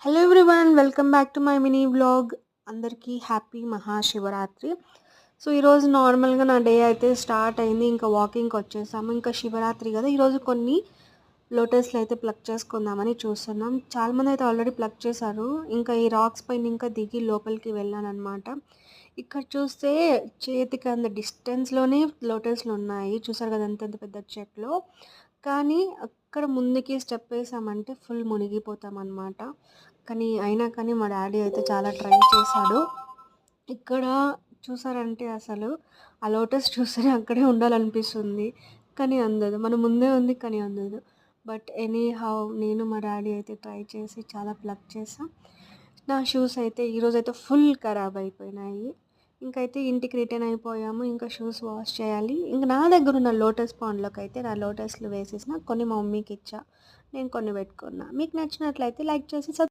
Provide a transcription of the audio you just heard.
Hello everyone, welcome back to my mini vlog. అందరికీ happy Mahashivratri. So ఈరోజు నార్మల్గా నా డే అయితే స్టార్ట్ అయింది. ఇంకా వాకింగ్కి వచ్చేసాము. ఇంకా శివరాత్రి కదా, ఈరోజు కొన్ని లోటస్లు అయితే ప్లక్ చేసుకుందామని చూస్తున్నాం. చాలామంది అయితే ఆల్రెడీ ప్లక్ చేశారు. ఇంకా ఈ రాక్స్ పైన ఇంకా దిగి లోపలికి వెళ్ళాను అనమాట. ఇక్కడ చూస్తే చేతికి అంత డిస్టెన్స్లోనే లోటస్లు ఉన్నాయి. చూసారు కదా ఎంత పెద్ద చెట్లు. కానీ అక్కడ ముందుకి స్టెప్ వేసామంటే ఫుల్ మునిగిపోతాం అనమాట. అయినా కానీ మా డాడీ అయితే చాలా ట్రై చేశాడు. ఇక్కడ చూసారంటే అసలు ఆ లోటస్ చూస్తేనే అక్కడే ఉండాలనిపిస్తుంది. కానీ అందదు. మన ముందే ఉంది కానీ అందదు. బట్ ఎనీ హౌ నేను మా డాడీ అయితే ట్రై చేసి చాలా ప్లక్ చేసాం. నా షూస్ అయితే ఈరోజైతే ఫుల్ ఖరాబ్ అయిపోయినాయి. ఇంకైతే ఇంటికి రిటర్న్ అయిపోయాము. ఇంకా షూస్ వాష్ చేయాలి. ఇంకా నా దగ్గర ఉన్న లోటస్ పాండ్లోకి అయితే నా లోటస్లు వేసేసిన కొన్ని మా మమ్మీకి ఇచ్చా. నేను కొన్ని పెట్టుకున్నా. మీకు నచ్చినట్లయితే లైక్ చేసి